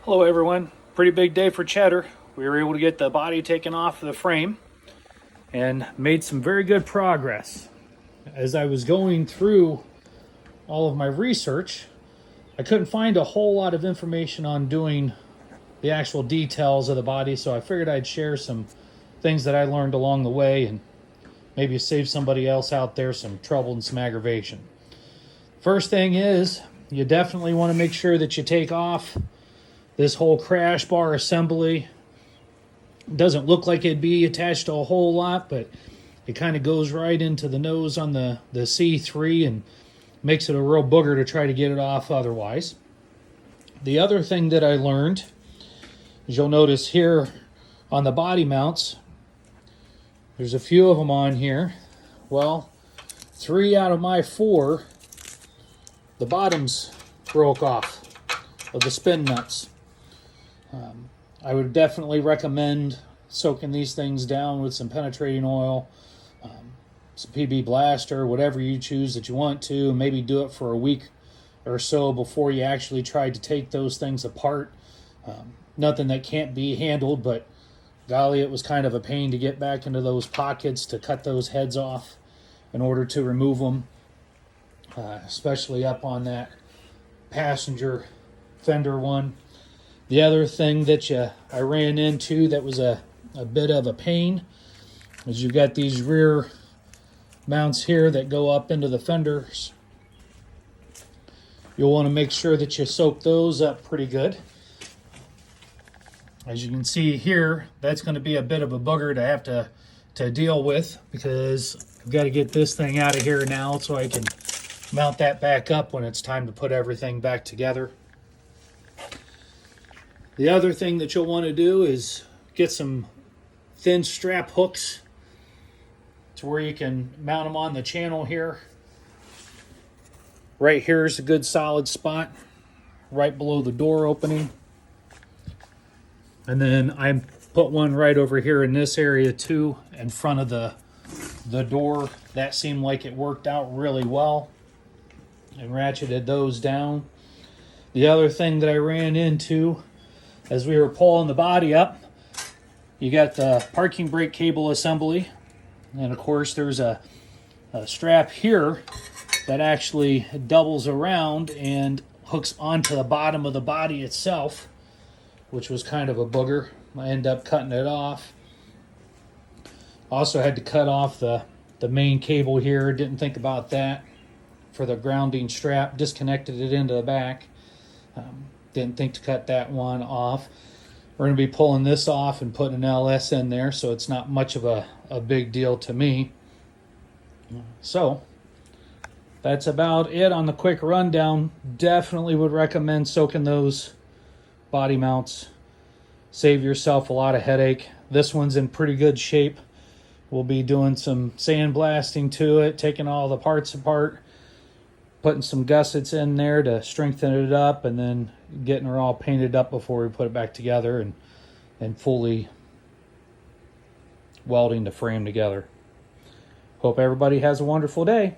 Hello everyone, pretty big day for Cheddar. We were able to get the body taken off the frame and made some very good progress. As I was going through all of my research, I couldn't find a whole lot of information on doing the actual details of the body, so I figured I'd share some things that I learned along the way and maybe save somebody else out there some trouble and some aggravation. First thing is, you definitely want to make sure that you take off this whole crash bar assembly. Doesn't look like it'd be attached to a whole lot, but it kind of goes right into the nose on the C3 and makes it a real booger to try to get it off otherwise. The other thing that I learned is you'll notice here on the body mounts, there's a few of them on here. Well, 3 out of my 4, the bottoms broke off of the spin nuts. I would definitely recommend soaking these things down with some penetrating oil, some PB Blaster, whatever you choose that you want to. Maybe do it for a week or so before you actually try to take those things apart. Nothing that can't be handled, but golly, it was kind of a pain to get back into those pockets to cut those heads off in order to remove them, especially up on that passenger fender one. The other thing that I ran into that was a bit of a pain is you've got these rear mounts here that go up into the fenders. You'll want to make sure that you soak those up pretty good. As you can see here, that's going to be a bit of a booger to have to deal with, because I've got to get this thing out of here now so I can mount that back up when it's time to put everything back together. The other thing that you'll want to do is get some thin strap hooks to where you can mount them on the channel here. Right here is a good solid spot, right below the door opening. And then I put one right over here in this area too, in front of the door. That seemed like it worked out really well, and ratcheted those down. The other thing that I ran into as we were pulling the body up, you got the parking brake cable assembly, and of course there's a strap here that actually doubles around and hooks onto the bottom of the body itself, which was kind of a booger. I ended up cutting it off. Also had to cut off the main cable here. Didn't think about that for the grounding strap. Disconnected it into the back. Didn't think to cut that one off. We're going to be pulling this off and putting an LS in there, so it's not much of a big deal to me. So that's about it on the quick rundown. Definitely would recommend soaking those body mounts. Save yourself a lot of headache. This one's in pretty good shape. We'll be doing some sandblasting to it, taking all the parts apart, putting some gussets in there to strengthen it up, and then getting her all painted up before we put it back together and fully welding the frame together. Hope everybody has a wonderful day.